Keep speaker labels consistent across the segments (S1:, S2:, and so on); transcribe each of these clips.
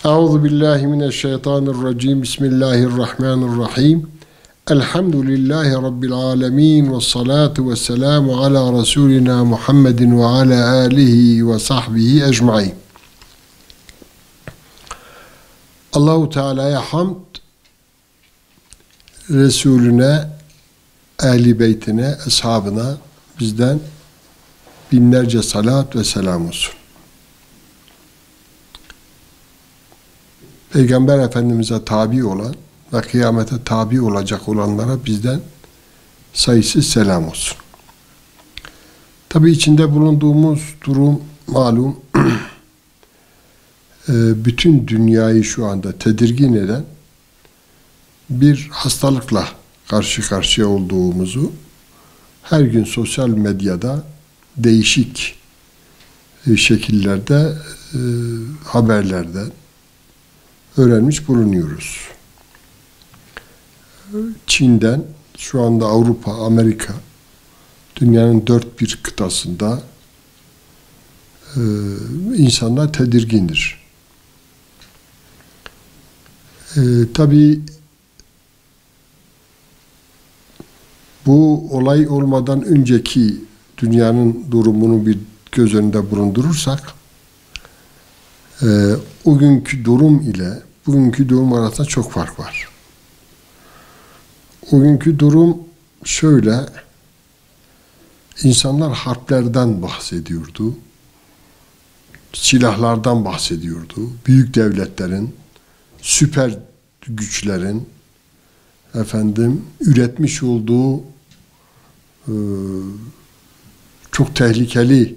S1: Euzu billahi mineşşeytanirracim. Bismillahirrahmanirrahim. Elhamdülillahi rabbil alamin ve salatu vesselamu ala rasulina Muhammedin ve ala alihi ve sahbihi ecmaîn. Allahu Teala'ya hamd, Resulüne, ehli beytine, ashabına bizden binlerce salat ve selam olsun. Peygamber Efendimiz'e tabi olan ve kıyamete tabi olacak olanlara bizden sayısız selam olsun. Tabi içinde bulunduğumuz durum malum, bütün dünyayı şu anda tedirgin eden bir hastalıkla karşı karşıya olduğumuzu her gün sosyal medyada değişik şekillerde haberlerden öğrenmiş bulunuyoruz. Çin'den şu anda Avrupa, Amerika, dünyanın dört bir kıtasında insanlar tedirgindir. Tabii bu olay olmadan önceki dünyanın durumunu bir göz önünde bulundurursak, o günkü durum ile bugünkü durum arasında çok fark var. O günkü durum şöyle, insanlar harplerden bahsediyordu, silahlardan bahsediyordu, büyük devletlerin, süper güçlerin üretmiş olduğu çok tehlikeli,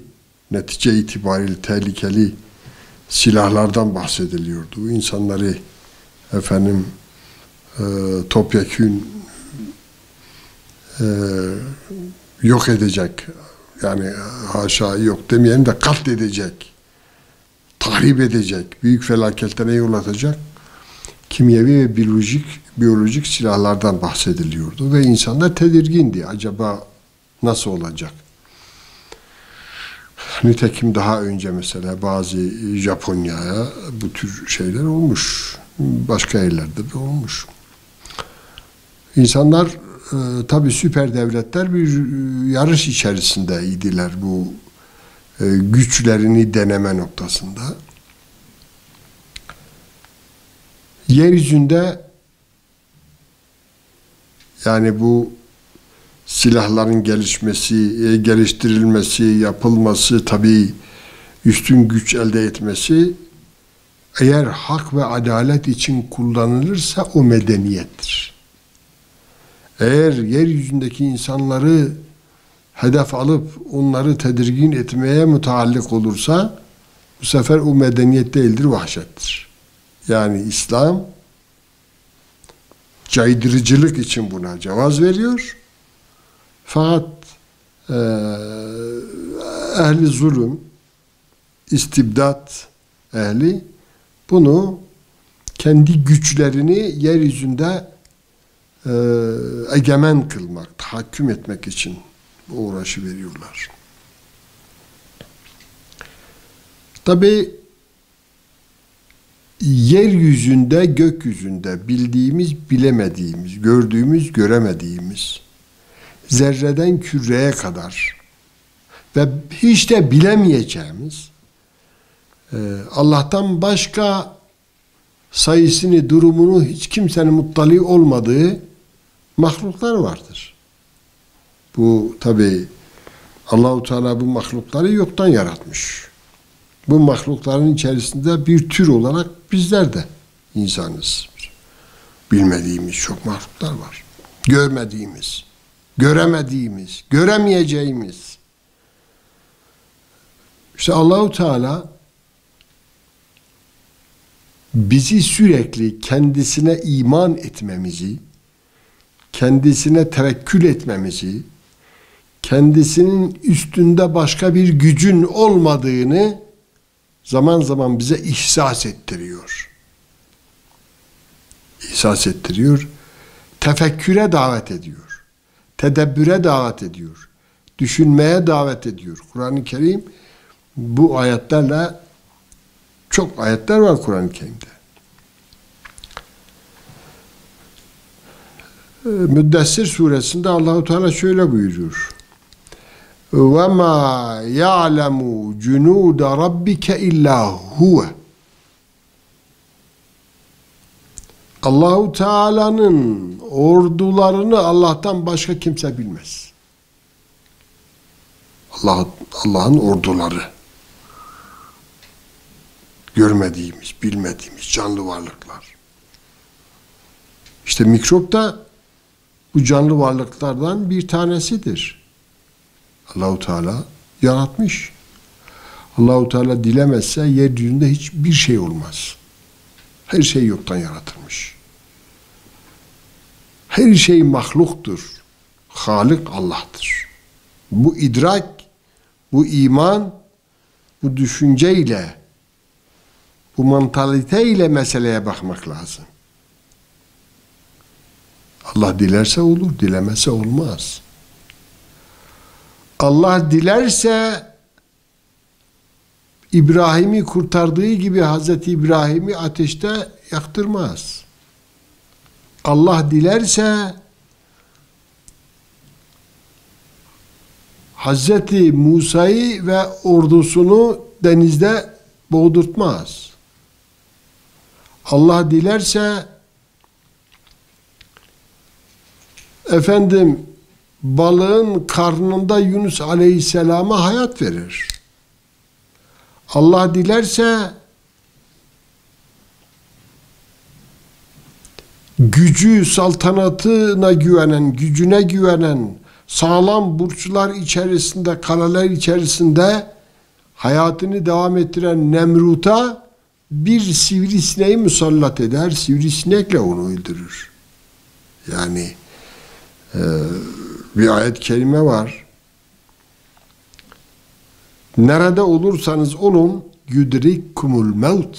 S1: netice itibariyle tehlikeli silahlardan bahsediliyordu. İnsanları topyekün yok edecek, yani haşa yok demeyelim de katledecek, tahrip edecek, büyük felaketlere yol atacak kimyevi ve biyolojik silahlardan bahsediliyordu ve insanlar tedirgindi. Acaba nasıl olacak? Nitekim daha önce mesela bazı Japonya'ya bu tür şeyler olmuş. Başka yerlerde de olmuş. İnsanlar tabii süper devletler bir yarış içerisindeydiler bu güçlerini deneme noktasında. Yeryüzünde yani bu silahların geliştirilmesi, yapılması, tabii üstün güç elde etmesi eğer hak ve adalet için kullanılırsa o medeniyettir. Eğer yeryüzündeki insanları hedef alıp onları tedirgin etmeye müteallik olursa bu sefer o medeniyet değildir, vahşettir. Yani İslam caydırıcılık için buna cevaz veriyor. Fakat ehli zulüm, istibdat ehli bunu kendi güçlerini yeryüzünde egemen kılmak, tahakküm etmek için uğraşı veriyorlar. Tabii yeryüzünde, gökyüzünde bildiğimiz, bilemediğimiz, gördüğümüz, göremediğimiz, zerreden küreye kadar ve hiç de bilemeyeceğimiz, Allah'tan başka sayısını, durumunu hiç kimsenin muttali olmadığı mahluklar vardır. Bu tabii Allah-u Teala bu mahlukları yoktan yaratmış. Bu mahlukların içerisinde bir tür olarak bizler de insanız. Bilmediğimiz çok mahluklar var. Görmediğimiz, göremediğimiz, göremeyeceğimiz. İşte Allah-u Teala bizi sürekli kendisine iman etmemizi, kendisine tevekkül etmemizi, kendisinin üstünde başka bir gücün olmadığını zaman zaman bize ihsas ettiriyor. İhsas ettiriyor, tefekküre davet ediyor, tedebbüre davet ediyor, düşünmeye davet ediyor. Kur'an-ı Kerim bu ayetlerle, çok ayetler var Kur'an-ı Kerim'de. Müddessir suresinde Allahu Teala şöyle buyuruyor. Ve ma ya'lemu cunude rabbike illa huve. Allahu Teala'nın ordularını Allah'tan başka kimse bilmez. Allah'ın orduları. Görmediğimiz, bilmediğimiz canlı varlıklar. İşte mikrop da bu canlı varlıklardan bir tanesidir. Allahu Teala yaratmış. Allahu Teala dilemezse yeryüzünde hiçbir şey olmaz. Her şey yoktan yaratılmış. Her şey mahluktur. Halik Allah'tır. Bu idrak, bu iman, bu düşünceyle, bu mantaliteyle meseleye bakmak lazım. Allah dilerse olur, dilemezse olmaz. Allah dilerse İbrahim'i kurtardığı gibi Hazreti İbrahim'i ateşte yaktırmaz. Allah dilerse Hazreti Musa'yı ve ordusunu denizde boğdurtmaz. Allah dilerse balığın karnında Yunus Aleyhisselam'a hayat verir. Allah dilerse gücü, saltanatına gücüne güvenen, sağlam burçlar içerisinde, kaleler içerisinde hayatını devam ettiren Nemrut'a bir sivrisineği musallat eder, sivrisinekle onu öldürür. Yani bir ayet-i kerime var. Nerede olursanız olun yudrikkumul mevt.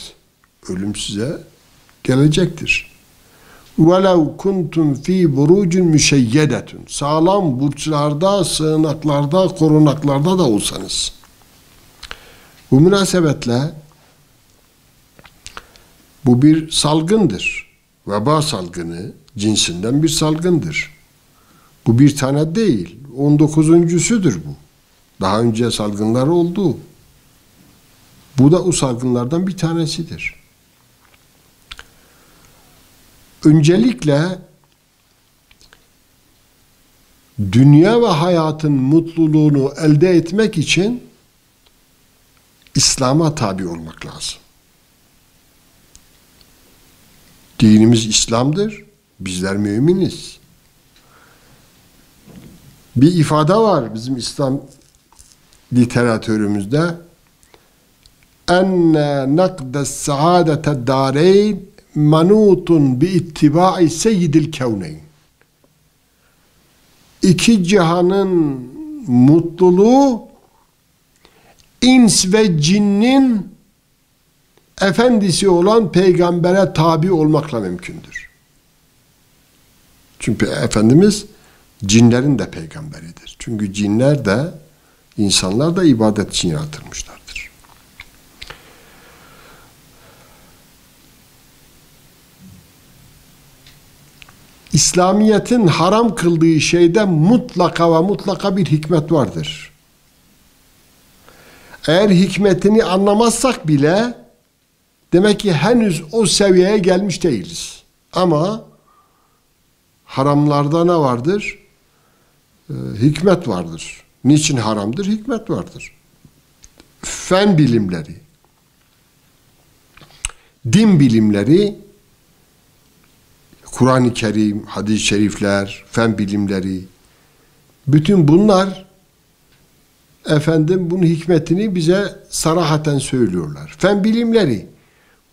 S1: Ölüm size gelecektir. وَلَوْ كُنْتُمْ ف۪ي بُرُوجٌ مُشَيَّدَةٌ. Sağlam burçlarda, sığınaklarda, korunaklarda da olsanız. Bu münasebetle bu bir salgındır. Veba salgını cinsinden bir salgındır. Bu bir tane değil. 19.'südür bu. Daha önce salgınlar oldu. Bu da o salgınlardan bir tanesidir. Öncelikle dünya ve hayatın mutluluğunu elde etmek için İslam'a tabi olmak lazım. Dinimiz İslam'dır. Bizler müminiz. Bir ifade var bizim İslam literatürümüzde. Enne nakdes saadete dareyn manutun bi ittibai seyyidil kevneyn. İki cihanın mutluluğu ins ve cinnin efendisi olan peygambere tabi olmakla mümkündür. Çünkü Efendimiz cinlerin de peygamberidir. Çünkü cinler de insanlar da ibadet için yaratılmışlardır. İslamiyet'in haram kıldığı şeyde mutlaka ve mutlaka bir hikmet vardır. Eğer hikmetini anlamazsak bile demek ki henüz o seviyeye gelmiş değiliz. Ama haramlarda ne vardır? Hikmet vardır. Niçin haramdır? Hikmet vardır. Fen bilimleri, din bilimleri, Kur'an-ı Kerim, hadis-i şerifler, fen bilimleri, bütün bunlar bunun hikmetini bize sarahaten söylüyorlar. Fen bilimleri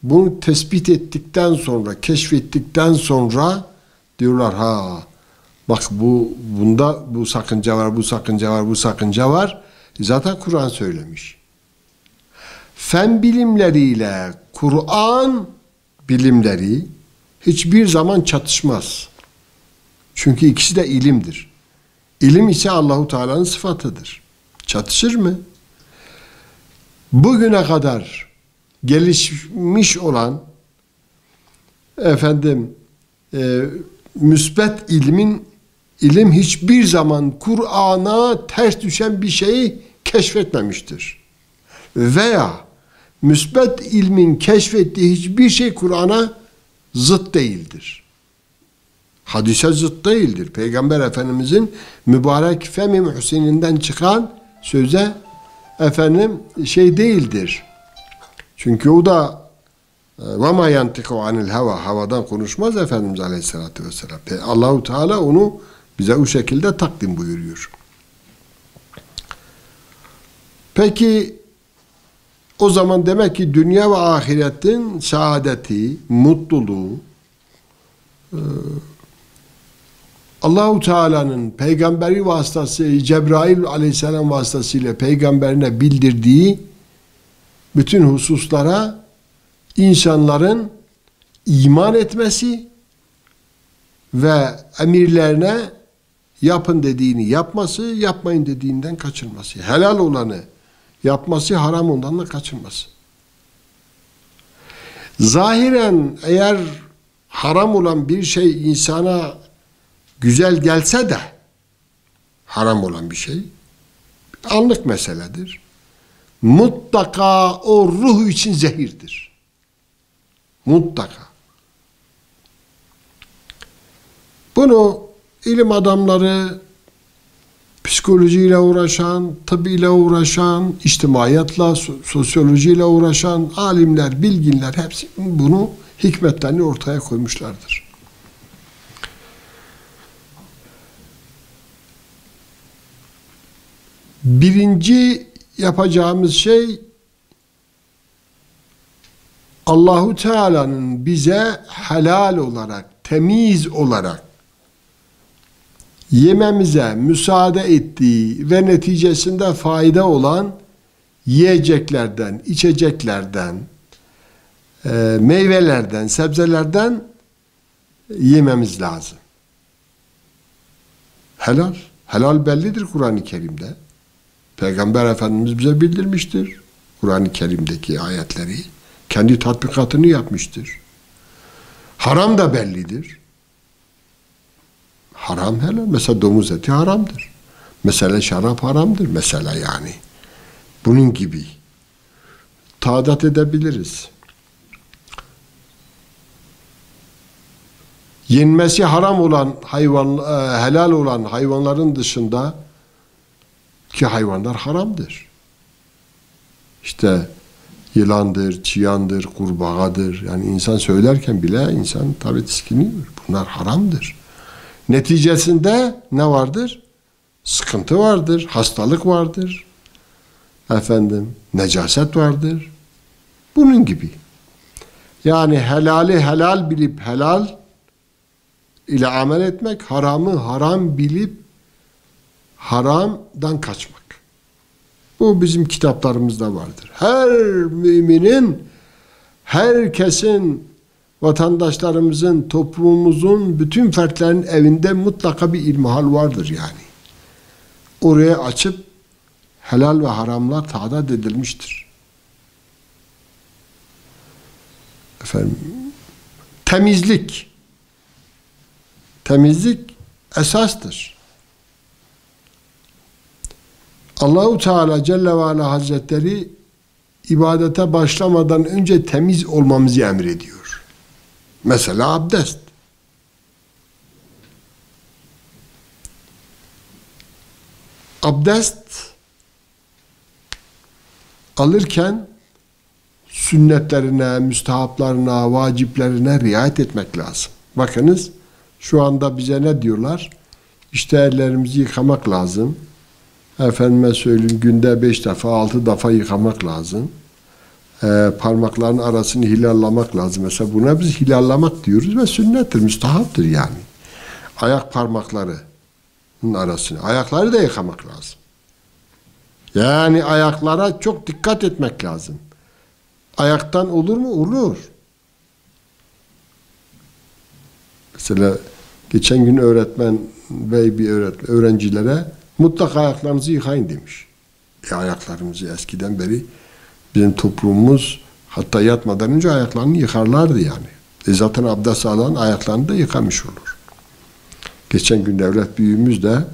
S1: bunu tespit ettikten sonra, keşfettikten sonra diyorlar bak bunda bu sakınca var, bu sakınca var, bu sakınca var. Zaten Kur'an söylemiş. Fen bilimleriyle Kur'an bilimleri hiçbir zaman çatışmaz. Çünkü ikisi de ilimdir. İlim ise Allahu Teala'nın sıfatıdır. Çatışır mı? Bugüne kadar gelişmiş olan müsbet ilim hiçbir zaman Kur'an'a ters düşen bir şeyi keşfetmemiştir. Veya müsbet ilmin keşfettiği hiçbir şey Kur'an'a zıt değildir. Hadise zıt değildir. Peygamber Efendimizin mübarek femi muhsininden çıkan söze şey değildir. Çünkü o da وَمَا يَنْتِقُ عَنِ الْهَوَى havadan konuşmaz Efendimiz Aleyhisselatü Vesselam. Allah-u Teala onu bize o şekilde takdim buyuruyor. Peki o zaman demek ki dünya ve ahiretin saadeti, mutluluğu Allah-u Teala'nın peygamberi vasıtası Cebrail Aleyhisselam vasıtasıyla peygamberine bildirdiği bütün hususlara insanların iman etmesi ve emirlerine yapın dediğini yapması, yapmayın dediğinden kaçınması. Helal olanı yapması, haram olanla kaçınması. Zahiren eğer haram olan bir şey insana güzel gelse de haram olan bir şey anlık meseledir. Mutlaka o ruh için zehirdir. Mutlaka. Bunu ilim adamları, psikolojiyle uğraşan, tıp ile uğraşan, içtimaiyatla, sosyolojiyle uğraşan alimler, bilginler hepsi bunu hikmetlerini ortaya koymuşlardır. Birinci yapacağımız şey Allahu Teala'nın bize helal olarak, temiz olarak yememize müsaade ettiği ve neticesinde fayda olan yiyeceklerden, içeceklerden, meyvelerden, sebzelerden yememiz lazım. Helal. Helal bellidir Kur'an-ı Kerim'de. Peygamber Efendimiz bize bildirmiştir. Kur'an-ı Kerim'deki ayetleri. Kendi tatbikatını yapmıştır. Haram da bellidir. Haram helal. Mesela domuz eti haramdır. Mesela şarap haramdır. Mesela yani. Bunun gibi. Taadat edebiliriz. Yenmesi haram olan helal olan hayvanların dışında ki hayvanlar haramdır. İşte yılandır, çıyandır, kurbağadır. Yani insan söylerken bile insan tabi tiskiniyor. Bunlar haramdır. Neticesinde ne vardır? Sıkıntı vardır, hastalık vardır. Necaset vardır. Bunun gibi. Yani helali helal bilip helal ile amel etmek, haramı haram bilip haramdan kaçmak. Bu bizim kitaplarımızda vardır. Her müminin, herkesin, vatandaşlarımızın, toplumumuzun, bütün fertlerin evinde mutlaka bir ilmihal vardır yani. Oraya açıp helal ve haramlar taadat edilmiştir. Temizlik. Temizlik esastır. Allah-u Teala Celle ve Ala Hazretleri ibadete başlamadan önce temiz olmamızı emrediyor. Mesela abdest. Abdest alırken sünnetlerine, müstehaplarına, vaciplerine riayet etmek lazım. Bakınız şu anda bize ne diyorlar? İşte ellerimizi yıkamak lazım. Efendime söyleyeyim günde 5 defa 6 defa yıkamak lazım. Parmakların arasını hilallamak lazım. Mesela buna biz hilallamak diyoruz ve sünnettir, müstahaptır yani. Ayak parmaklarının arasını. Ayakları da yıkamak lazım. Yani ayaklara çok dikkat etmek lazım. Ayaktan olur mu? Olur. Mesela geçen gün öğretmen bey bir öğrencilere mutlaka ayaklarınızı yıkayın demiş. Ayaklarımızı eskiden beri bizim toplumumuz hatta yatmadan önce ayaklarını yıkarlardı yani. Zaten abdest alan ayaklarını da yıkamış olur. Geçen gün devlet büyüğümüz de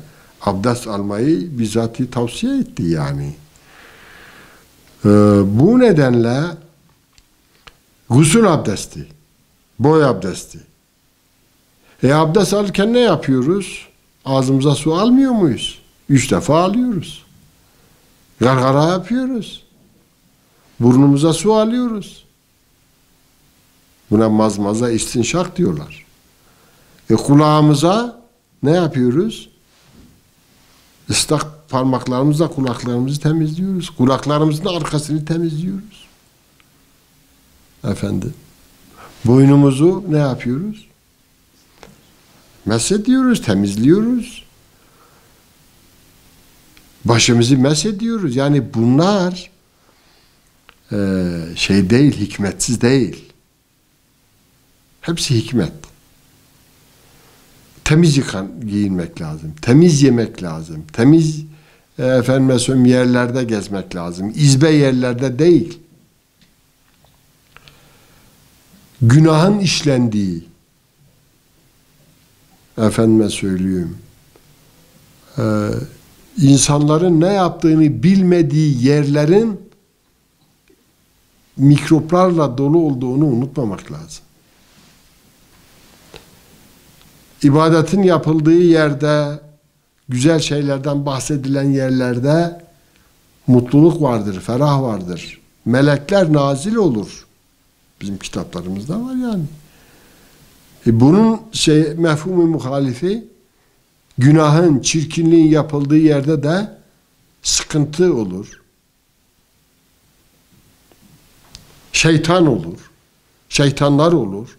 S1: abdest almayı bizzat tavsiye etti yani. Bu nedenle gusül abdesti, boy abdesti. Abdest alırken ne yapıyoruz? Ağzımıza su almıyor muyuz? 3 defa alıyoruz. Gargara yapıyoruz. Burnumuza su alıyoruz. Buna mazmaza, istinşak diyorlar. Kulağımıza ne yapıyoruz? Islak parmaklarımızla kulaklarımızı temizliyoruz. Kulaklarımızın arkasını temizliyoruz. Efendim. Boynumuzu ne yapıyoruz? Mesediyoruz, temizliyoruz. Başımızı mesediyoruz. Yani bunlar şey değil, hikmetsiz değil. Hepsi hikmet. Temiz giyinmek lazım. Temiz yemek lazım. Temiz yerlerde gezmek lazım. İzbe yerlerde değil. Günahın işlendiği, insanların ne yaptığını bilmediği yerlerin mikroplarla dolu olduğunu unutmamak lazım. İbadetin yapıldığı yerde, güzel şeylerden bahsedilen yerlerde mutluluk vardır, ferah vardır. Melekler nazil olur. Bizim kitaplarımızda var yani. Bunun mefhumu muhalifi, günahın, çirkinliğin yapıldığı yerde de sıkıntı olur. Şeytan olur. Şeytanlar olur.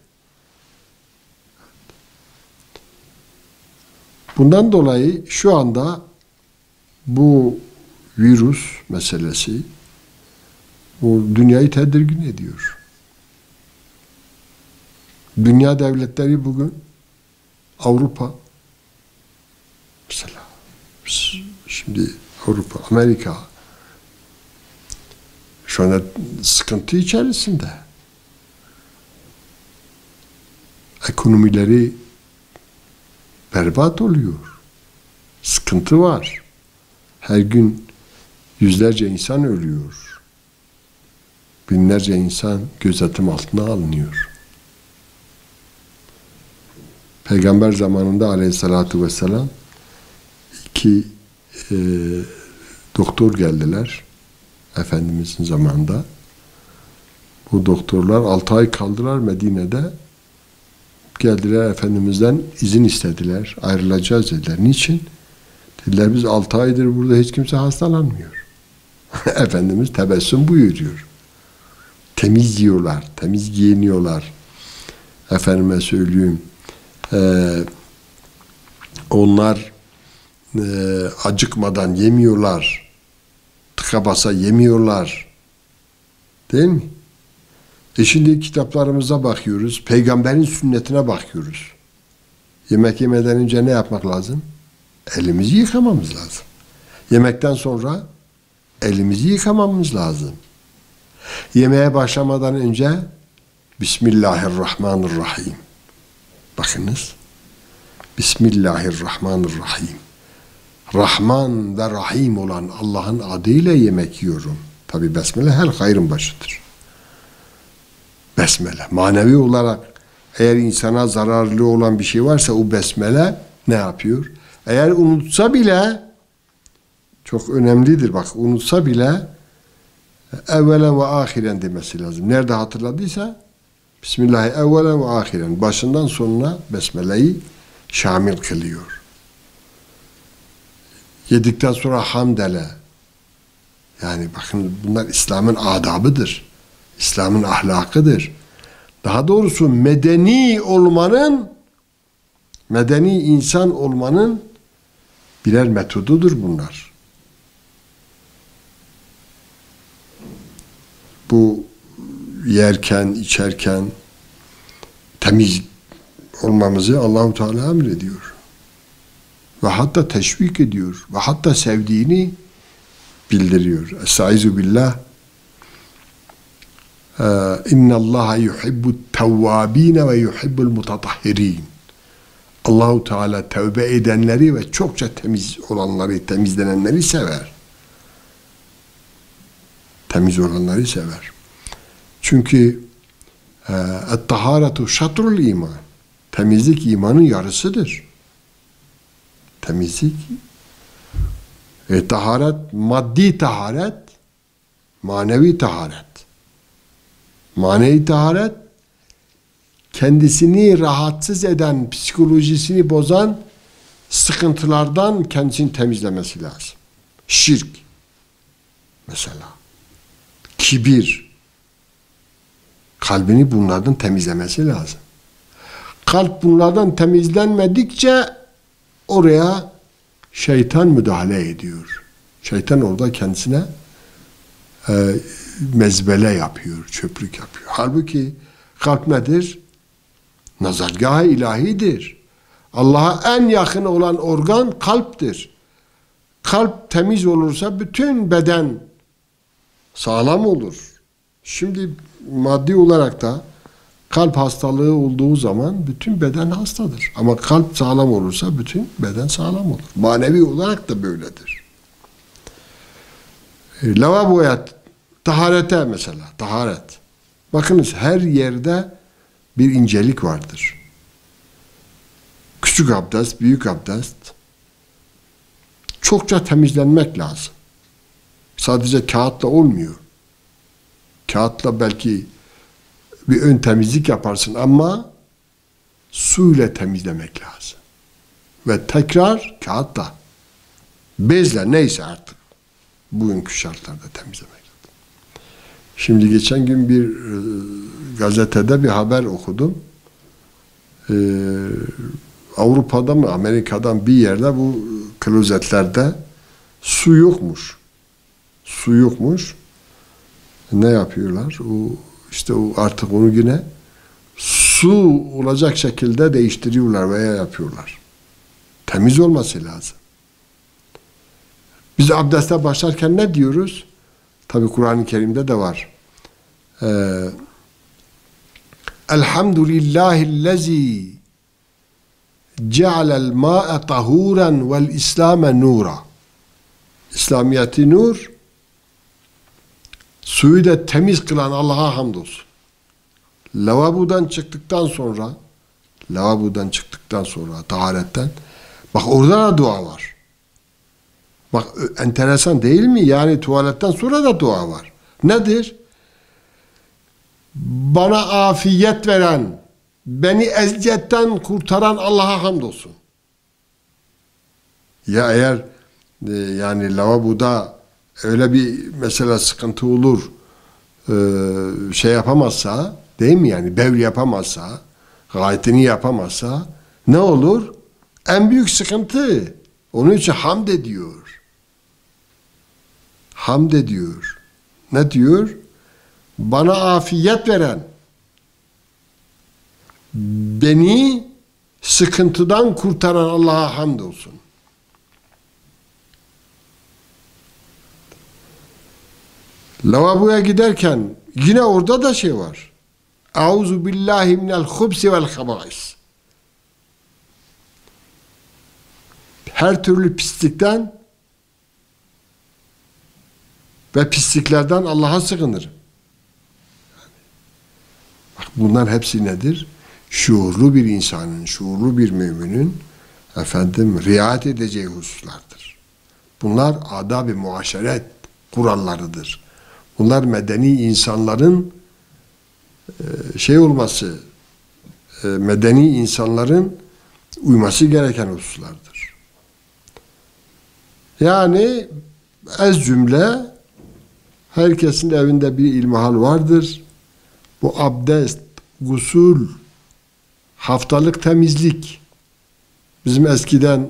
S1: Bundan dolayı şu anda bu virüs meselesi bu dünyayı tedirgin ediyor. Dünya devletleri bugün Avrupa mesela şimdi Avrupa, Amerika şu anda sıkıntı içerisinde. Ekonomileri berbat oluyor. Sıkıntı var. Her gün yüzlerce insan ölüyor. Binlerce insan gözetim altına alınıyor. Peygamber zamanında aleyhissalatu vesselam 2 doktor geldiler. Efendimizin zamanında. Bu doktorlar 6 ay kaldılar Medine'de. Geldiler Efendimiz'den izin istediler. Ayrılacağız dediler. Niçin? Dediler biz 6 aydır burada hiç kimse hastalanmıyor. Efendimiz tebessüm buyuruyor. Temiz yiyorlar, temiz giyiniyorlar. Efendime söyleyeyim. Onlar acıkmadan yemiyorlar. Tıka basa yemiyorlar. Değil mi? Şimdi kitaplarımıza bakıyoruz. Peygamberin sünnetine bakıyoruz. Yemek yemeden önce ne yapmak lazım? Elimizi yıkamamız lazım. Yemekten sonra elimizi yıkamamız lazım. Yemeğe başlamadan önce Bismillahirrahmanirrahim. Bakınız. Bismillahirrahmanirrahim. Rahman ve Rahim olan Allah'ın adıyla yemek yiyorum. Tabi besmele her hayrın başıdır. Besmele. Manevi olarak eğer insana zararlı olan bir şey varsa o besmele ne yapıyor? Eğer unutsa bile çok önemlidir bak unutsa bile evvelen ve ahiren demesi lazım. Nerede hatırladıysa Bismillahi evvelen ve ahiren başından sonuna besmeleyi şamil kılıyor. Yedikten sonra hamdele. Yani bakın bunlar İslam'ın adabıdır. İslam'ın ahlakıdır. Daha doğrusu medeni olmanın, medeni insan olmanın birer metodudur bunlar. Bu yerken, içerken temiz olmamızı Allah-u Teala emrediyor. Ve hatta teşvik ediyor. Ve hatta sevdiğini bildiriyor. Estaizu billah. İnna Allah yuhibbu't tevvabin ve yuhibbul mutatahhirin. Allahu Teala tevbe edenleri ve çokça temiz olanları, temizlenenleri sever. Temiz olanları sever. Çünkü et-taharetu şatrul iman. Temizlik imanın yarısıdır. Temizlik. Taharet, maddi taharet, manevi taharet. Manevi taharet, kendisini rahatsız eden, psikolojisini bozan sıkıntılardan kendisini temizlemesi lazım. Şirk, mesela. Kibir. Kalbini bunlardan temizlemesi lazım. Kalp bunlardan temizlenmedikçe oraya şeytan müdahale ediyor. Şeytan orada kendisine mezbele yapıyor, çöplük yapıyor. Halbuki kalp nedir? Nazargâh-ı ilahidir. Allah'a en yakın olan organ kalptir. Kalp temiz olursa bütün beden sağlam olur. Şimdi maddi olarak da kalp hastalığı olduğu zaman bütün beden hastadır. Ama kalp sağlam olursa bütün beden sağlam olur. Manevi olarak da böyledir. Lavaboya, taharete mesela, taharet. Bakınız her yerde bir incelik vardır. Küçük abdest, büyük abdest. Çokça temizlenmek lazım. Sadece kağıtla olmuyor. Kağıtla belki bir ön temizlik yaparsın ama suyla temizlemek lazım. Ve tekrar kağıtla, bezle, neyse artık bugünkü şartlarda temizlemek lazım. Şimdi geçen gün bir gazetede bir haber okudum. Avrupa'da mı Amerika'dan bir yerde bu klozetlerde su yokmuş. Su yokmuş. Ne yapıyorlar? O artık onu yine su olacak şekilde değiştiriyorlar veya yapıyorlar. Temiz olması lazım. Biz abdeste başlarken ne diyoruz? Tabi Kur'an-ı Kerim'de de var. Elhamdülillahillezî cealel mâ'e tahûren vel İslâme nûra. İslamiyeti nur, suyu da temiz kılan Allah'a hamdolsun. Lavabodan çıktıktan sonra taharetten, bak orada da dua var. Bak enteresan değil mi? Yani tuvaletten sonra da dua var. Nedir? Bana afiyet veren, beni eziyetten kurtaran Allah'a hamdolsun. Ya eğer yani lavaboda öyle bir mesela sıkıntı olur, şey yapamazsa, değil mi yani bevl yapamazsa, gayetini yapamazsa ne olur? En büyük sıkıntı. Onun için hamd ediyor. Hamd ediyor. Ne diyor? Bana afiyet veren, beni sıkıntıdan kurtaran Allah'a hamdolsun. Lavaboya giderken yine orada da şey var. Euzu billahi minel hubsi vel habais. Her türlü pislikten ve pisliklerden Allah'a sığınırım. Bak bunlar hepsi nedir? Şuurlu bir insanın, şuurlu bir müminin riayet edeceği hususlardır. Bunlar adab-ı muaşeret kurallarıdır. Bunlar medeni insanların medeni insanların uyması gereken hususlardır. Yani ez cümle herkesin evinde bir ilmihal vardır. Bu abdest, gusül, haftalık temizlik. Bizim eskiden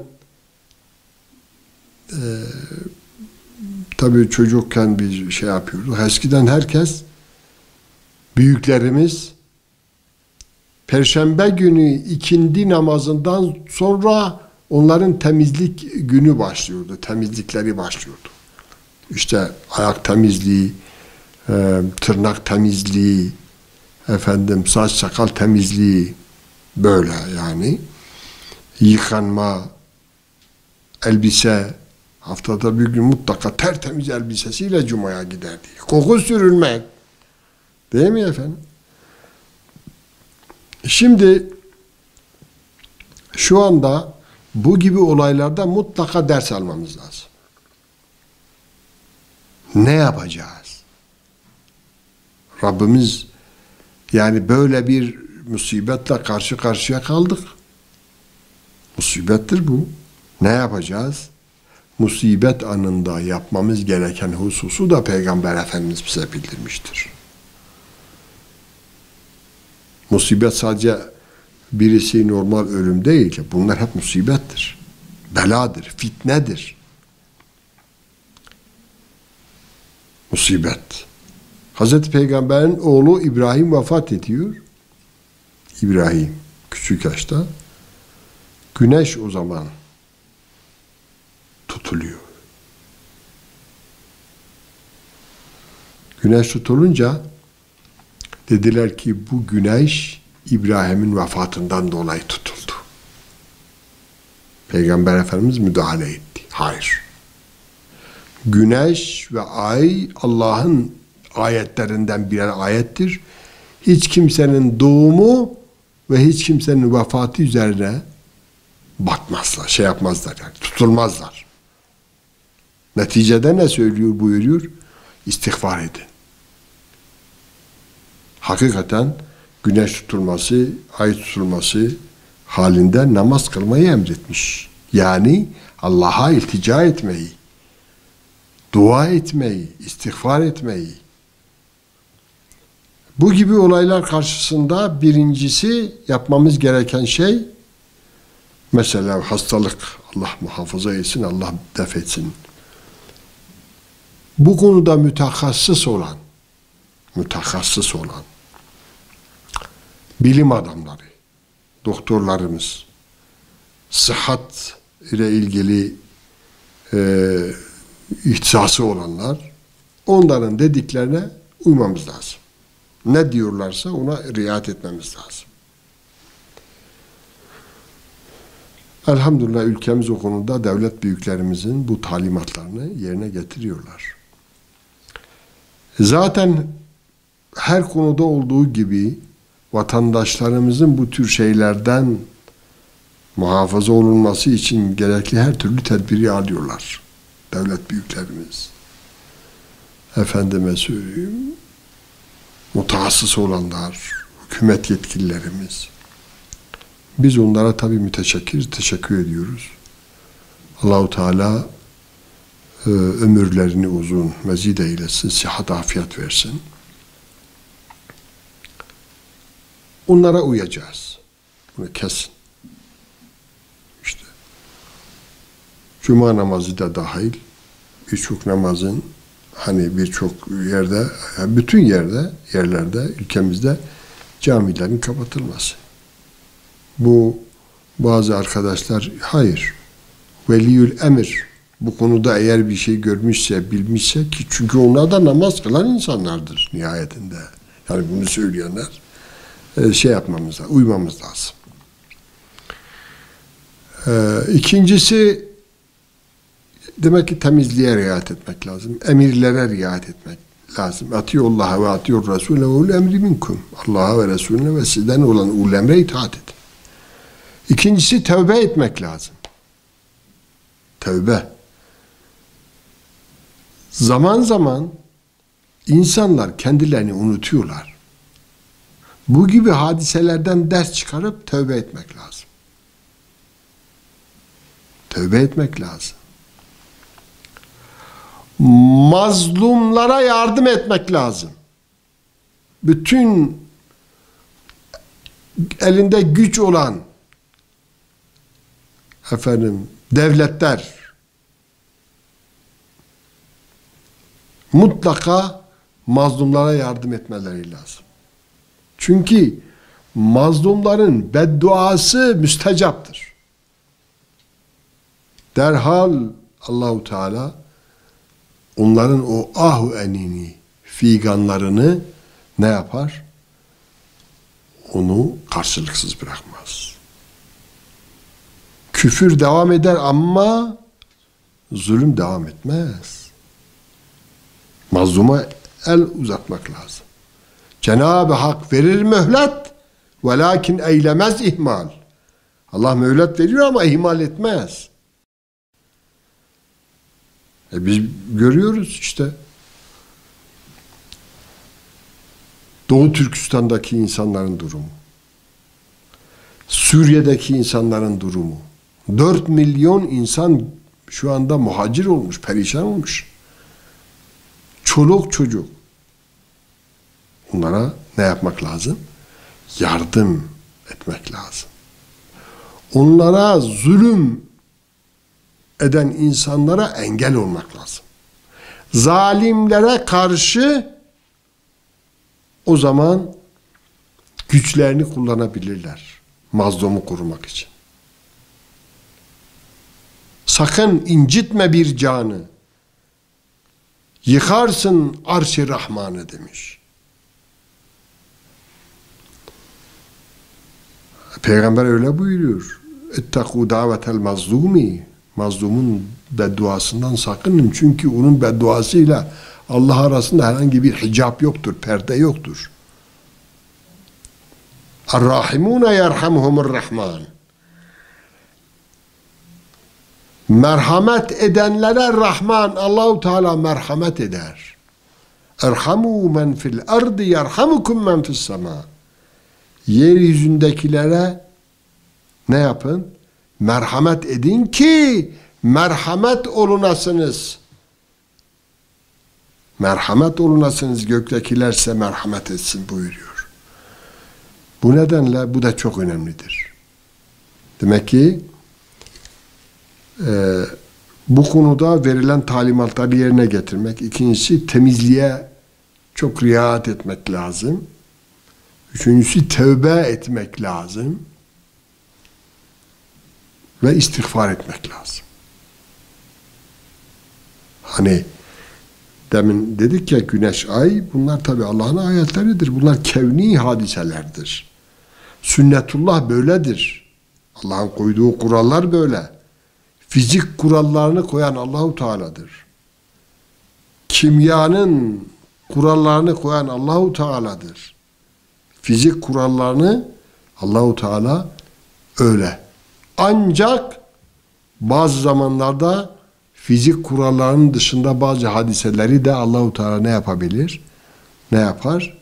S1: tabii çocukken bir şey yapıyorduk. Eskiden herkes, büyüklerimiz Perşembe günü ikindi namazından sonra onların temizlik günü başlıyordu. Temizlikleri başlıyordu. İşte ayak temizliği, tırnak temizliği, saç sakal temizliği, böyle yani. yıkanma, elbise, haftada bir gün mutlaka tertemiz elbisesiyle cumaya giderdi. Koku sürülmek. Değil mi efendim? Şimdi şu anda bu gibi olaylarda mutlaka ders almamız lazım. Ne yapacağız? Rabbimiz yani böyle bir musibetle karşı karşıya kaldık. Musibettir bu. Ne yapacağız? Musibet anında yapmamız gereken hususu da Peygamber Efendimiz bize bildirmiştir. Musibet sadece birisi normal ölüm değil. Bunlar hep musibettir. Beladır, fitnedir. Musibet. Hazreti Peygamber'in oğlu İbrahim vefat ediyor. İbrahim küçük yaşta. Güneş o zaman tutuluyor. Güneş tutulunca dediler ki bu güneş İbrahim'in vefatından dolayı tutuldu. Peygamber Efendimiz müdahale etti. Hayır. Güneş ve ay Allah'ın ayetlerinden birer ayettir. Hiç kimsenin doğumu ve hiç kimsenin vefatı üzerine bakmazlar, şey yapmazlar yani, tutulmazlar. Neticede ne söylüyor, buyuruyor? İstiğfar edin. Hakikaten güneş tutulması, ay tutulması halinde namaz kılmayı emretmiş. Yani Allah'a iltica etmeyi, dua etmeyi, istiğfar etmeyi. Bu gibi olaylar karşısında birincisi yapmamız gereken şey, mesela hastalık, Allah muhafaza etsin, Allah def etsin. Bu konuda mütehassıs olan bilim adamları, doktorlarımız, sıhhat ile ilgili ihtisası olanlar, onların dediklerine uymamız lazım. Ne diyorlarsa ona riayet etmemiz lazım. Elhamdülillah ülkemiz o konuda devlet büyüklerimizin bu talimatlarını yerine getiriyorlar. Zaten her konuda olduğu gibi vatandaşlarımızın bu tür şeylerden muhafaza olunması için gerekli her türlü tedbiri alıyorlar. Devlet büyüklerimiz. Efendime söyleyeyim, mutahassıs olanlar, hükümet yetkililerimiz. Biz onlara tabii teşekkür ediyoruz. Allahu Teala ömürlerini uzun, mezid eylesin, sıhhat, afiyet versin. Onlara uyacağız. Bunu kesin. İşte Cuma namazı da dahil, birçok namazın hani birçok yerde, bütün yerlerde, ülkemizde camilerin kapatılması. Bu bazı arkadaşlar hayır, veliyül emir bu konuda eğer bir şey görmüşse, bilmişse ki çünkü onlar da namaz kılan insanlardır nihayetinde. Yani bunu söyleyenler şey yapmamız lazım, uymamız lazım. İkincisi demek ki temizliğe riayet etmek lazım. Emirlere riayet etmek lazım. Atiullaha ve atiur Rasule ve ul emri minkum. Allah'a ve Resulüne ve sizden olan ul emre itaat edin. İkincisi tövbe etmek lazım. Tövbe. Zaman zaman insanlar kendilerini unutuyorlar. Bu gibi hadiselerden ders çıkarıp tövbe etmek lazım. Tövbe etmek lazım. Mazlumlara yardım etmek lazım. Bütün elinde güç olan devletler mutlaka mazlumlara yardım etmeleri lazım. Çünkü mazlumların bedduası müstecaptır. Derhal Allahu Teala onların o ahu enini, figanlarını ne yapar? Onu karşılıksız bırakmaz. Küfür devam eder ama zulüm devam etmez. Mazluma el uzatmak lazım. Cenab-ı Hak verir mühlet, velakin eylemez ihmal. Allah mühlet veriyor ama ihmal etmez. Biz görüyoruz işte. Doğu Türkistan'daki insanların durumu. Suriye'deki insanların durumu. 4 milyon insan şu anda muhacir olmuş, perişan olmuş. Çoluk çocuk. Onlara ne yapmak lazım? Yardım etmek lazım. Onlara zulüm eden insanlara engel olmak lazım. Zalimlere karşı o zaman güçlerini kullanabilirler. Mazlumu korumak için. Sakın incitme bir canı. Yıkarsın arş-ı Rahman'ı demiş. Peygamber öyle buyuruyor. İttakû davetel mazlumi. Mazlumun bedduasından sakının. Çünkü onun bedduasıyla Allah arasında herhangi bir hicap yoktur, perde yoktur. Er-Rahimûne yerhamhumur-Rahman. Merhamet edenlere Rahman, Allahu Teala merhamet eder. Erhamu men fil ardı yerhamukum men fis sema. Yeryüzündekilere ne yapın? Merhamet edin ki merhamet olunasınız. Merhamet olunasınız, göktekiler size merhamet etsin buyuruyor. Bu nedenle bu da çok önemlidir. Demek ki bu konuda verilen talimatları yerine getirmek. İkincisi temizliğe çok riayet etmek lazım. Üçüncüsü tövbe etmek lazım. Ve istiğfar etmek lazım. Hani demin dedik ya güneş, ay bunlar tabi Allah'ın ayetleridir. Bunlar kevni hadiselerdir. Sünnetullah böyledir. Allah'ın koyduğu kurallar böyle. Fizik kurallarını koyan Allahu Teala'dır. Kimyanın kurallarını koyan Allahu Teala'dır. Fizik kurallarını Allahu Teala öyle. Ancak bazı zamanlarda fizik kurallarının dışında bazı hadiseleri de Allahu Teala ne yapabilir? Ne yapar?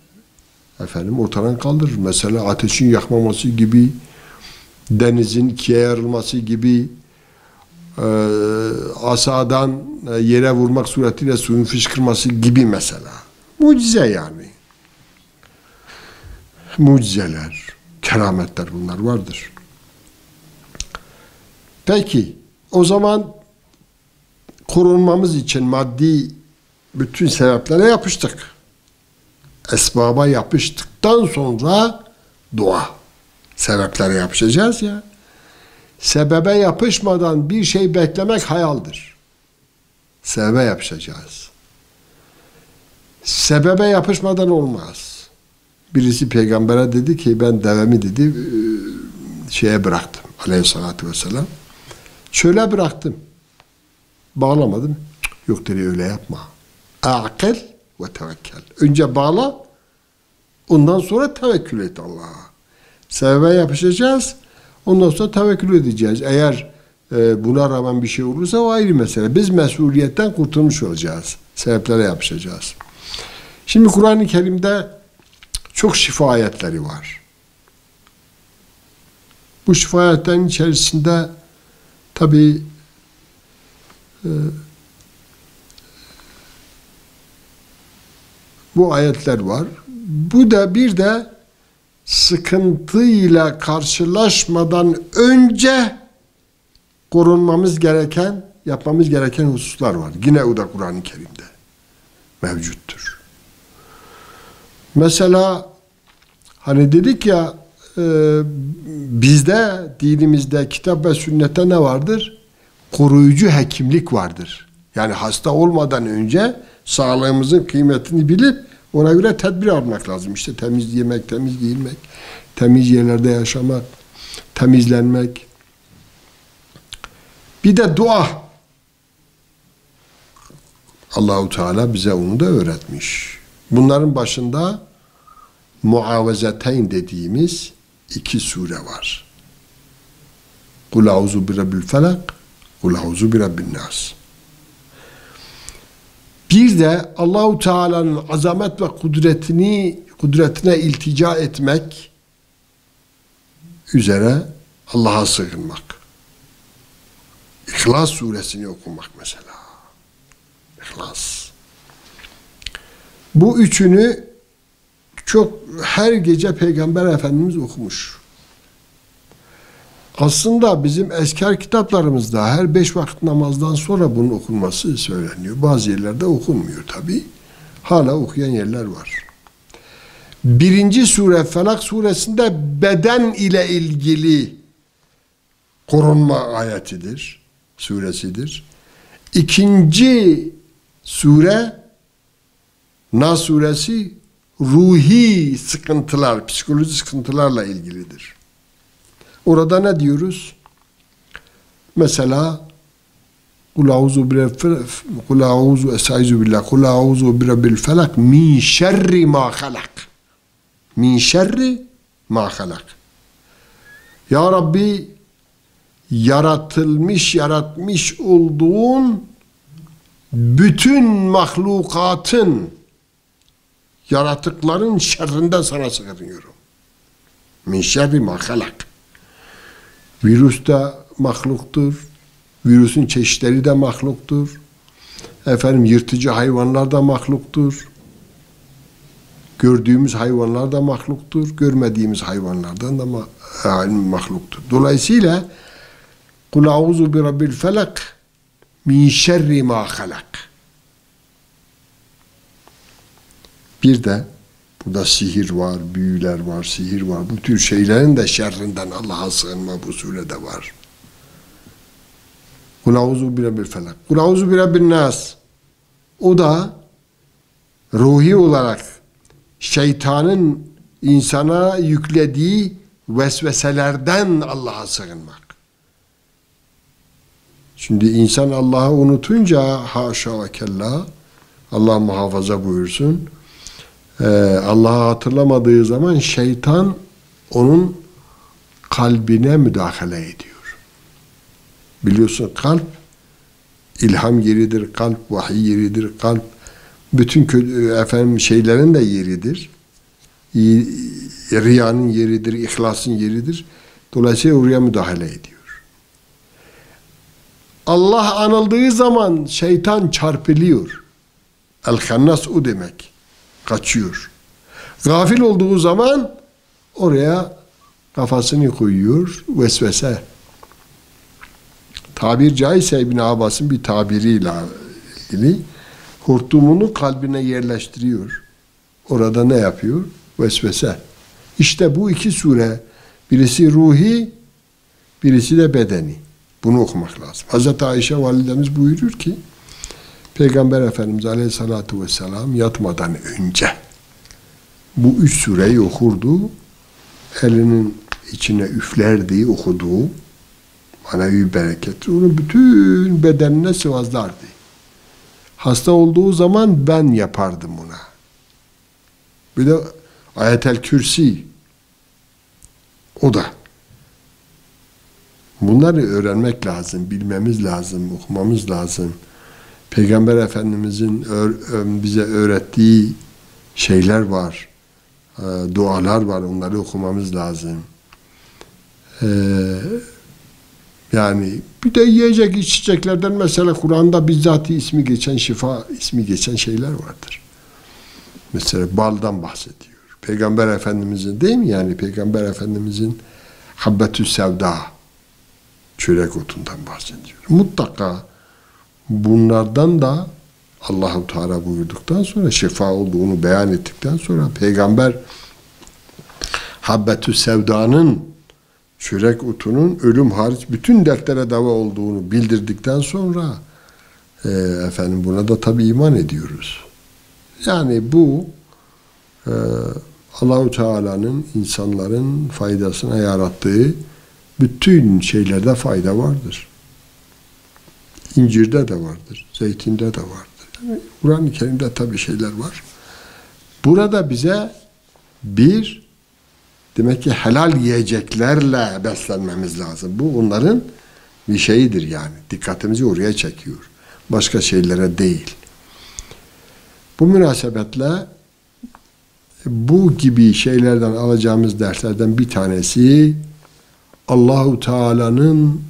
S1: Efendim ortadan kaldırır. Mesela ateşin yakmaması gibi, denizin ikiye ayrılması gibi, asadan yere vurmak suretiyle suyun fışkırması gibi mesela. Mucize yani. Mucizeler, kerametler bunlar vardır. Peki, o zaman korunmamız için maddi bütün sebeplere yapıştık. Esbaba yapıştıktan sonra dua. Sebeplere yapışacağız ya. Sebebe yapışmadan bir şey beklemek hayaldir. Sebebe yapışacağız. Sebebe yapışmadan olmaz. Birisi peygambere dedi ki ben devemi dedi şeye bıraktım aleyhissalatü vesselam. Şöyle bıraktım. Bağlamadım. Yok dedi öyle yapma. A'kil ve tevekkel. Önce bağla, ondan sonra tevekkül et Allah'a. Sebebe yapışacağız, ondan sonra tevekkül edeceğiz. Eğer buna rağmen bir şey olursa o ayrı mesele. Biz mesuliyetten kurtulmuş olacağız. Sebeplere yapışacağız. Şimdi Kur'an-ı Kerim'de çok şifa ayetleri var. Bu şifa ayetlerin içerisinde tabi bu ayetler var. Bu da bir de sıkıntıyla karşılaşmadan önce korunmamız gereken, yapmamız gereken hususlar var. Yine o da Kur'an-ı Kerim'de mevcuttur. Mesela hani dedik ya bizde, dinimizde, kitap ve sünnette ne vardır? Koruyucu hekimlik vardır. Yani hasta olmadan önce sağlığımızın kıymetini bilip ona göre tedbir almak lazım. İşte temiz yemek, temiz giyinmek, temiz yerlerde yaşamak, temizlenmek. Bir de dua. Allahu Teala bize onu da öğretmiş. Bunların başında muavezeteyn dediğimiz 2 sure var. Kul auzu bi rabbil felak, kul auzu bi rabbin nas. Bir de Allahu Teala'nın azamet ve kudretine iltica etmek üzere Allah'a sığınmak. İhlas suresini okumak mesela. İhlas. Bu üçünü çok her gece Peygamber Efendimiz okumuş. Aslında bizim ezkar kitaplarımızda her 5 vakit namazdan sonra bunun okunması söyleniyor. Bazı yerlerde okunmuyor tabi. Hala okuyan yerler var. 1. sure Felak suresinde beden ile ilgili korunma ayetidir, suresidir. 2. sure Nas suresi ruhi sıkıntılar, psikolojik sıkıntılarla ilgilidir. Orada ne diyoruz? Mesela Kul auzu bi rabbil felak min şerri ma halak. Min şerri ma halak. Ya Rabbi, yaratmış olduğun bütün mahlukatın, yaratıkların şerrinden sana sığınıyorum. Min şerri ma halak. Virüs de mahluktur. Virüsün çeşitleri de mahluktur. Yırtıcı hayvanlar da mahluktur. Gördüğümüz hayvanlar da mahluktur. Görmediğimiz hayvanlardan da mahluktur. Dolayısıyla Kul auzu bi rabbil felak min şerri ma halak. Bir de burada sihir var, büyüler var, sihir var. Bu tür şeylerin de şerrinden Allah'a sığınma bu surede var. Kul auzu bi rabbil felak. Kul auzu bi rabbin nas. O da ruhi olarak şeytanın insana yüklediği vesveselerden Allah'a sığınmak. Şimdi insan Allah'ı unutunca haşa ve kella, Allah muhafaza buyursun, Allah'ı hatırlamadığı zaman şeytan onun kalbine müdahale ediyor. Biliyorsun kalp ilham yeridir, kalp vahiy yeridir, kalp bütün şeylerin de yeridir. Riyanın yeridir, ihlasın yeridir. Dolayısıyla oraya müdahale ediyor. Allah anıldığı zaman şeytan çarpılıyor. El-Hannas o demek. Kaçıyor. Gafil olduğu zaman oraya kafasını koyuyor. Vesvese. Tabir caizse İbn Abbas'ın bir tabiriyle ilgili hortumunu kalbine yerleştiriyor. Orada ne yapıyor? Vesvese. İşte bu 2 sure, birisi ruhi, birisi de bedeni. Bunu okumak lazım. Hazreti Ayşe validemiz buyurur ki Peygamber Efendimiz Aleyhisselatü Vesselam yatmadan önce bu 3 sureyi okurdu. Elinin içine üflerdi, okuduğu manevi bereket. Onu bütün bedenine sıvazlardı. Hasta olduğu zaman ben yapardım ona. Bir de Ayetel Kürsi. O da. Bunları öğrenmek lazım, bilmemiz lazım, okumamız lazım. Peygamber Efendimizin bize öğrettiği şeyler var, dualar var, onları okumamız lazım. Yani bir de yiyecek içeceklerden mesela Kur'an'da bizzat ismi geçen, şifa ismi geçen şeyler vardır. Mesela baldan bahsediyor. Peygamber Efendimizin değil mi yani? Peygamber Efendimizin Habbetü Sevda çörek otundan bahsediyor. Mutlaka bunlardan da Allah-u Teala buyurduktan sonra, şifa olduğunu beyan ettikten sonra Peygamber Habbetü Sevda'nın, çörek otunun ölüm hariç bütün dertlere deva olduğunu bildirdikten sonra buna da tabi iman ediyoruz. Yani bu Allah-u Teala'nın insanların faydasına yarattığı bütün şeylerde fayda vardır. İncirde de vardır, zeytinde de vardır. Yani Kur'an-ı Kerim'de tabii şeyler var. Burada bize demek ki helal yiyeceklerle beslenmemiz lazım. Bu onların bir şeyidir yani. Dikkatimizi oraya çekiyor. Başka şeylere değil. Bu münasebetle bu gibi şeylerden alacağımız derslerden bir tanesi Allahu Teala'nın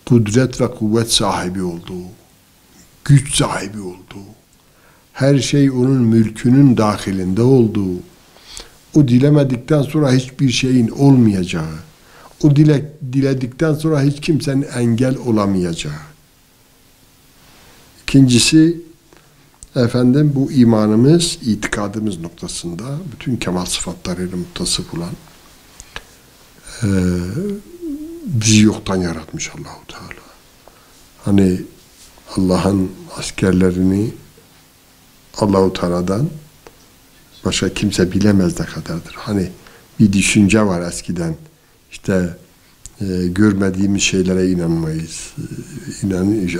S1: kudret ve kuvvet sahibi olduğu, güç sahibi olduğu, her şey onun mülkünün dahilinde olduğu, o dilemedikten sonra hiçbir şeyin olmayacağı, o diledikten sonra hiç kimsenin engel olamayacağı. İkincisi, bu imanımız, itikadımız noktasında bütün kemal sıfatlarıyla muttasıf olan bizi yoktan yaratmış Allah-u Teala. Hani Allah'ın askerlerini Allah-u Teala'dan başka kimse bilemez ne kadardır. Hani bir düşünce var eskiden. İşte görmediğimiz şeylere inanmayız.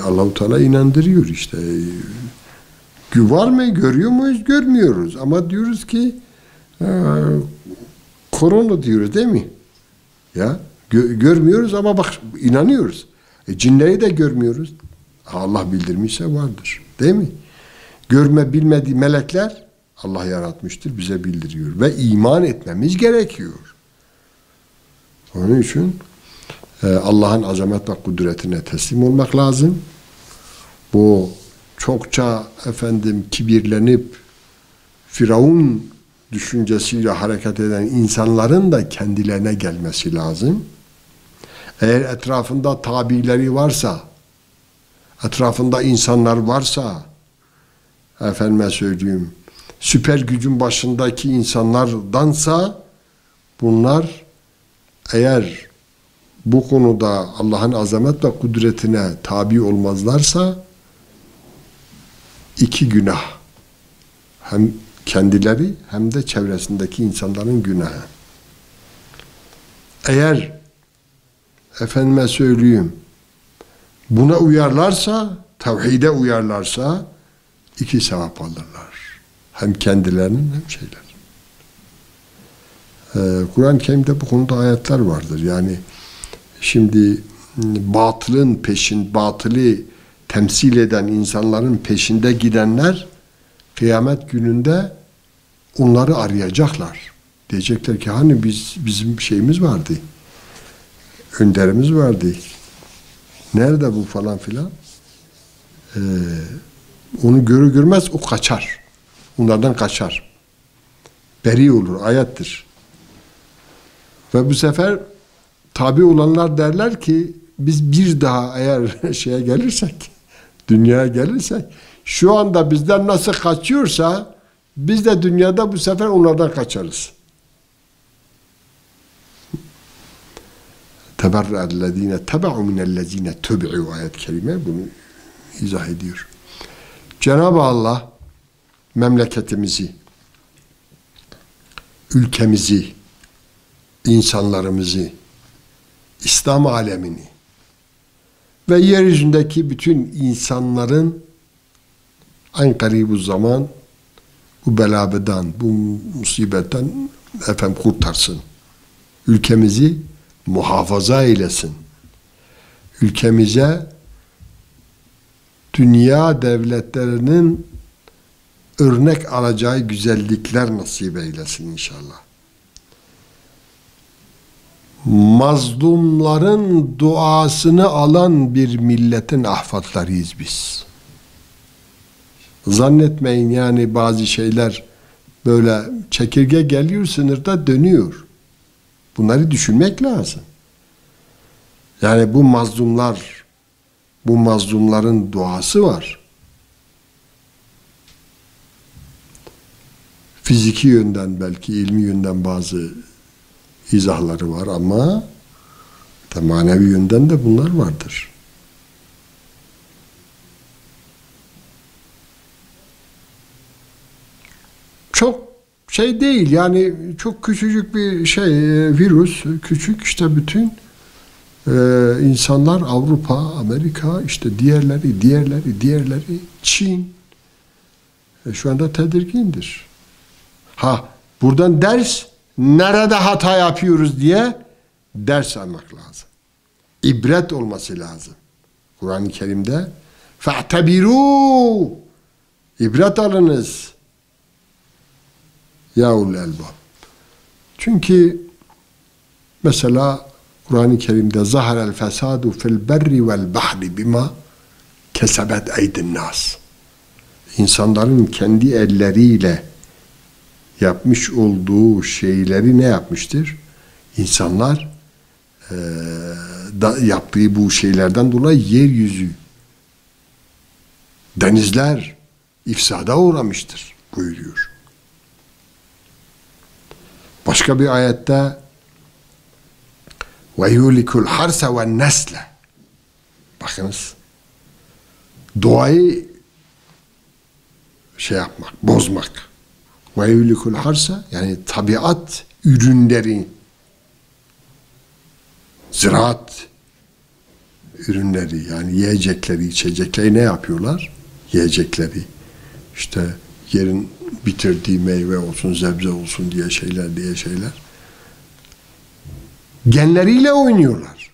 S1: Allah-u Teala inandırıyor işte. Var mı? Görüyor muyuz? Görmüyoruz. Ama diyoruz ki korona diyoruz değil mi? Ya görmüyoruz ama bak inanıyoruz. Cinleri de görmüyoruz. Allah bildirmişse vardır. Değil mi? Görme bilmediği melekler Allah yaratmıştır, bize bildiriyor. Ve iman etmemiz gerekiyor. Onun için Allah'ın azamet ve kudretine teslim olmak lazım. Bu çokça kibirlenip Firavun düşüncesiyle hareket eden insanların da kendilerine gelmesi lazım. Eğer etrafında tabileri varsa, etrafında insanlar varsa, süper gücün başındaki insanlardansa, bunlar eğer bu konuda Allah'ın azamet ve kudretine tabi olmazlarsa, iki günah. Hem kendileri hem de çevresindeki insanların günahı. Eğer buna uyarlarsa, tevhide uyarlarsa iki sevap alırlar. Hem kendilerinin hem şeyler. Kur'an-ı Kerim'de bu konuda ayetler vardır. Yani şimdi batılı temsil eden insanların peşinde gidenler kıyamet gününde onları arayacaklar. Diyecekler ki hani bizim şeyimiz vardı. Önderimiz vardı. Nerede bu falan filan? Onu görür görmez o kaçar. Onlardan kaçar. Beri olur. Ayettir. Ve bu sefer tabi olanlar derler ki biz bir daha eğer şeye gelirsek, dünyaya gelirsek, şu anda bizden nasıl kaçıyorsa biz de dünyada bu sefer onlardan kaçarız. Teberra'ellezine tebe'u minellezine tüb'u ayet-i kerime bunu izah ediyor. Cenab-ı Allah memleketimizi, ülkemizi, insanlarımızı, İslam alemini ve yeryüzündeki bütün insanların en karibu zaman bu beladan, bu musibetten kurtarsın. Ülkemizi muhafaza eylesin. Ülkemize dünya devletlerinin örnek alacağı güzellikler nasip eylesin inşallah. Mazlumların duasını alan bir milletin ahfatlarıyız biz. Zannetmeyin yani bazı şeyler böyle çekirge geliyor sınırda dönüyor. Bunları düşünmek lazım. Yani bu mazlumların duası var. Fiziki yönden belki ilmi yönden bazı izahları var ama manevi yönden de bunlar vardır. Çok şey değil yani çok küçücük bir virüs, küçük işte bütün insanlar Avrupa, Amerika, işte diğerleri, Çin şu anda tedirgindir. Buradan ders, nerede hata yapıyoruz diye ders almak lazım. İbret olması lazım. Kur'an-ı Kerim'de فَاَعْتَبِرُوا İbret alınız. Ya ulul elbab. Çünkü mesela Kur'an-ı Kerim'de zaharel fesadu fil berri vel bahri bima kesebet eydin nas. İnsanların kendi elleriyle yapmış olduğu şeyleri ne yapmıştır? İnsanlar yaptığı bu şeylerden dolayı yeryüzü, denizler ifsada uğramıştır buyuruyor. Başka bir ayette ve yulikul harsa ve nesle. Bakınız, doğayı yapmak, bozmak. Ve yulikul harsa, yani tabiat ürünleri, ziraat ürünleri, yani yiyecekleri, içecekleri ne yapıyorlar? Yiyecekleri, işte yerin bitirdiği meyve olsun, sebze olsun diye şeyler. Genleriyle oynuyorlar.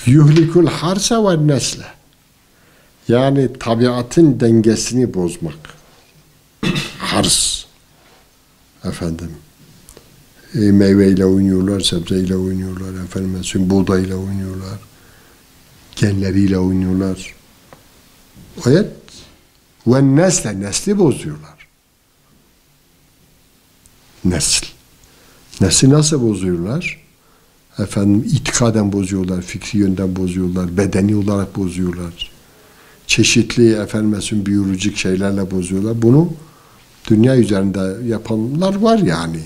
S1: Yuhlikul harsa ve nesle. Yani tabiatın dengesini bozmak. Hars. Meyveyle oynuyorlar, sebzeyle oynuyorlar, buğdayla oynuyorlar, genleriyle oynuyorlar. Evet. Ve nesli bozuyorlar. Nesli nasıl bozuyorlar? İtikaden bozuyorlar, fikri yönden bozuyorlar, bedeni olarak bozuyorlar. Çeşitli biyolojik şeylerle bozuyorlar. Bunu dünya üzerinde yapanlar var yani.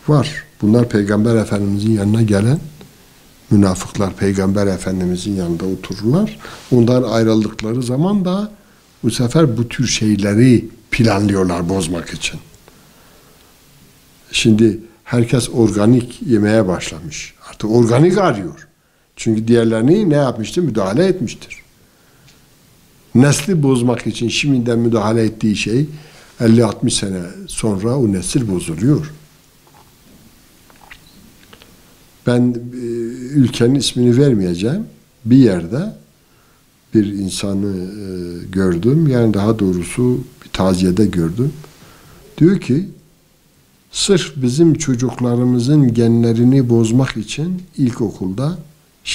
S1: Var. Bunlar Peygamber Efendimizin yanına gelen münafıklar, Peygamber Efendimizin yanında otururlar. Ondan ayrıldıkları zaman da bu sefer bu tür şeyleri planlıyorlar bozmak için. Şimdi herkes organik yemeye başlamış. Artık organik arıyor. Çünkü diğerlerini ne yapmıştır? Müdahale etmiştir. Nesli bozmak için şimdiden müdahale ettiği şey 50-60 sene sonra o nesil bozuluyor. Ben ülkenin ismini vermeyeceğim. Bir yerde bir insanı gördüm. Yani daha doğrusu bir taziyede gördüm. Diyor ki sırf bizim çocuklarımızın genlerini bozmak için ilkokulda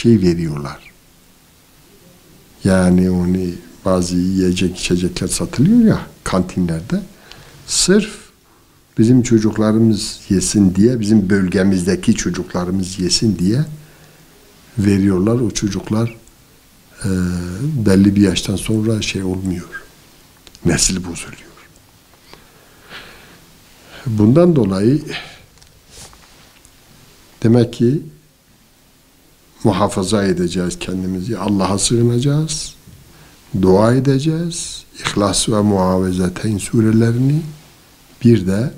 S1: veriyorlar. Yani onu bazı yiyecek içecekler satılıyor ya kantinlerde. Sırf bizim çocuklarımız yesin diye, bizim bölgemizdeki çocuklarımız yesin diye veriyorlar. O çocuklar belli bir yaştan sonra olmuyor. Nesil bozuluyor. Bundan dolayı demek ki muhafaza edeceğiz kendimizi. Allah'a sığınacağız. Dua edeceğiz. İhlas ve Muavezeteyn surelerini bir de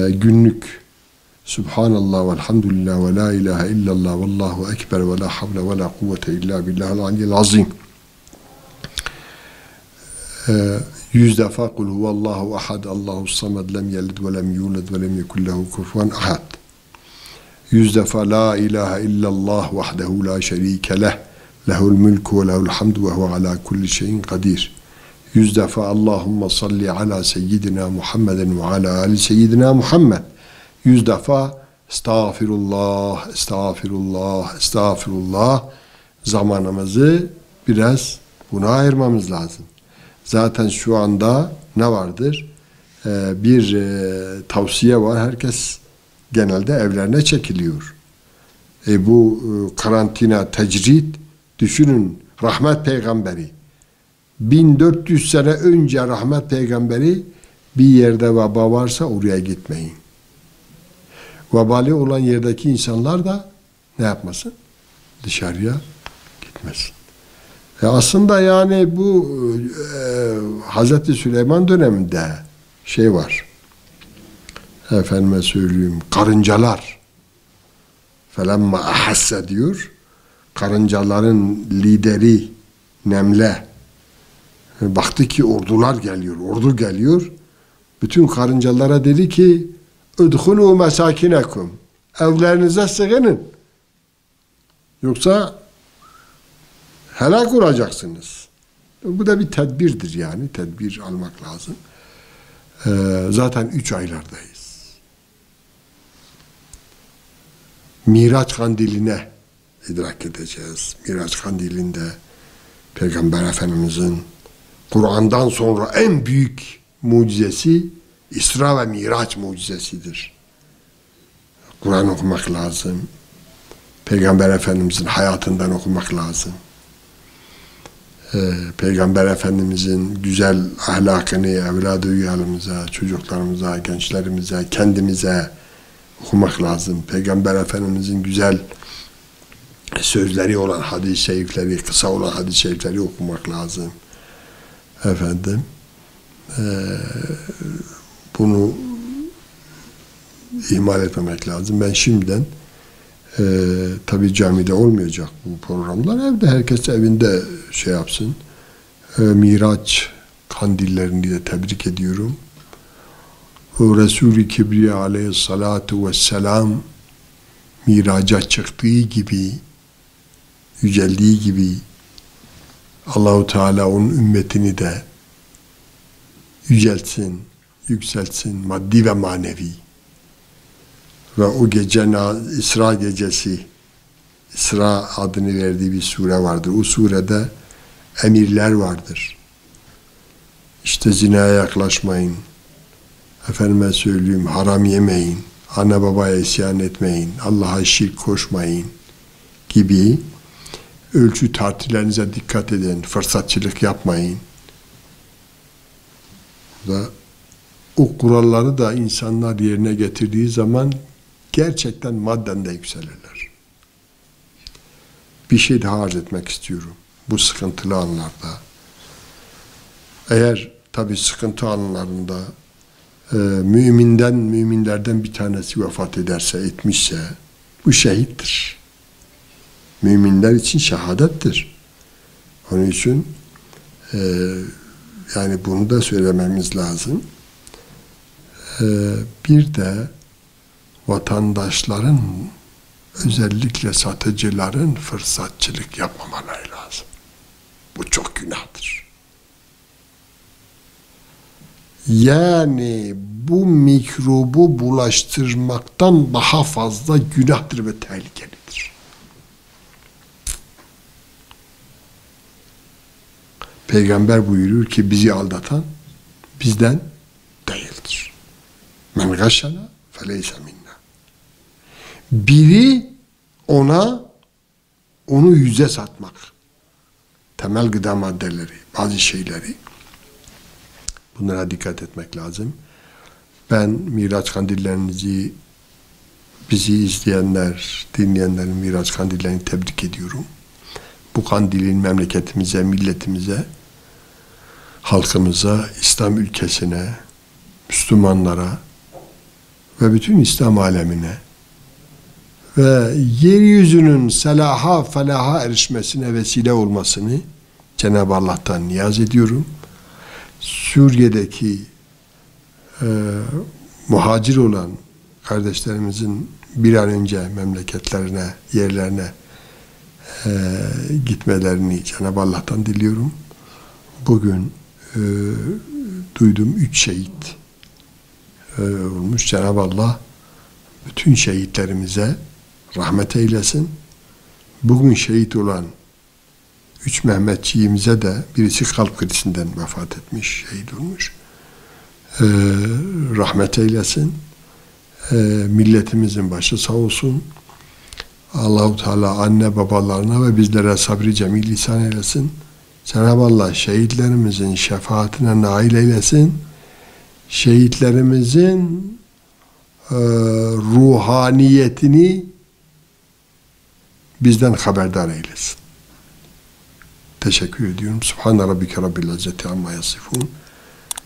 S1: günlük Subhanallah velhamdülillah ve la ilahe illallah vallahu ekber ve la havle ve la kuvvete illa billahil aliyyil azim 100 defa kul huvallahu ahad Allahu samed lem yelid ve lem yulad ve lem yekun lehu kufuven ahad 100 defa la ilahe illallah vahdehu la şerike leh lehul mülku ve lehul hamdu ve huve ala kulli şeyin kadir 100 defa Allahümme salli ala seyyidina Muhammeden ve ala ali seyyidina Muhammed 100 defa estağfirullah, estağfirullah, estağfirullah zamanımızı biraz buna ayırmamız lazım. Zaten şu anda ne vardır? Bir tavsiye var. Herkes genelde evlerine çekiliyor. Bu karantina, tecrid, düşünün rahmet peygamberi. 1400 sene önce rahmet peygamberi bir yerde veba varsa oraya gitmeyin. Vebali olan yerdeki insanlar da ne yapmasın? Dışarıya gitmesin. Aslında yani bu Hazreti Süleyman döneminde şey var. Efendime söyleyeyim, karıncalar felemma ahasse diyor. Karıncaların lideri Nemle baktı ki ordular geliyor, ordu geliyor. Bütün karıncalara dedi ki "Udhulu mesakinekum." Evlerinize sığının. Yoksa helak olacaksınız. Bu da bir tedbirdir yani. Tedbir almak lazım. Zaten 3 aylardayız. Miraç kandiline idrak edeceğiz. Miraç kandilinde Peygamber Efendimizin Kur'an'dan sonra en büyük mucizesi İsra ve Miraç mucizesidir. Kur'an okumak lazım. Peygamber Efendimizin hayatından okumak lazım. Peygamber Efendimizin güzel ahlakını evladı üyalımıza, çocuklarımıza, gençlerimize, kendimize okumak lazım. Peygamber Efendimizin güzel sözleri olan hadis-i şerifleri, kısa olan hadis-i şerifleri okumak lazım. Efendim, bunu ihmal etmemek lazım. Ben şimdiden tabii camide olmayacak bu programlar. Evde herkes evinde şey yapsın. Miraç kandillerini de tebrik ediyorum. Resul-i Kibriya aleyhissalatu vesselam miraca çıktığı gibi, yüceldiği gibi Allahu Teala onun ümmetini de yüceltsin, yükseltsin maddi ve manevi. Ve o gece İsra gecesi, İsra adını verdiği bir sure vardır. O surede emirler vardır. İşte zinaya yaklaşmayın, efendime söyleyeyim haram yemeyin, anne babaya isyan etmeyin, Allah'a şirk koşmayın gibi ölçü tartılarınıza dikkat edin, fırsatçılık yapmayın. Ve o kuralları da insanlar yerine getirdiği zaman gerçekten madden de yükselirler. Bir şey daha arz etmek istiyorum. Bu sıkıntılı anlarda. Eğer tabi sıkıntı anlarında müminlerden bir tanesi vefat ederse, etmişse bu şehittir. Müminler için şehadettir. Onun için yani bunu da söylememiz lazım. Bir de vatandaşların, özellikle satıcıların fırsatçılık yapmamaları lazım. Bu çok günahtır. Yani bu mikrobu bulaştırmaktan daha fazla günahtır ve tehlikelidir. Peygamber buyuruyor ki bizi aldatan bizden değildir. Men gâşena feleyse minna. Biri onu yüze satmak. Temel gıda maddeleri, bazı şeyleri. Bunlara dikkat etmek lazım. Ben Miraç kandillerinizi, bizi izleyenler, dinleyenlerin Miraç kandillerini tebrik ediyorum. Bu kandilin memleketimize, milletimize, halkımıza, İslam ülkesine, Müslümanlara ve bütün İslam alemine ve yeryüzünün selaha, felaha erişmesine vesile olmasını Cenab-ı Allah'tan niyaz ediyorum. Suriye'deki muhacir olan kardeşlerimizin bir an önce memleketlerine, yerlerine gitmelerini Cenab-ı Allah'tan diliyorum. Bugün duydum 3 şehit olmuş. Cenab-ı Allah bütün şehitlerimize rahmet eylesin. Bugün şehit olan 3 Mehmetçiğimize de birisi kalp krizinden vefat etmiş, şehit olmuş. Rahmet eylesin. Milletimizin başı sağ olsun. Allah-u Teala anne babalarına ve bizlere sabri cemil ihsan eylesin. Cenab-ı Allah şehitlerimizin şefaatine nail eylesin. Şehitlerimizin ruhaniyetini bizden haberdar eylesin. Teşekkür ediyorum. Subhan rabbike rabbil izzeti amma yasifun.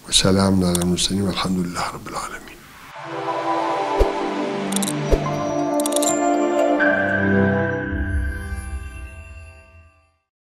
S1: Ve selamun aleyhi ve sellem. Elhamdülillahi Rabbil alemin.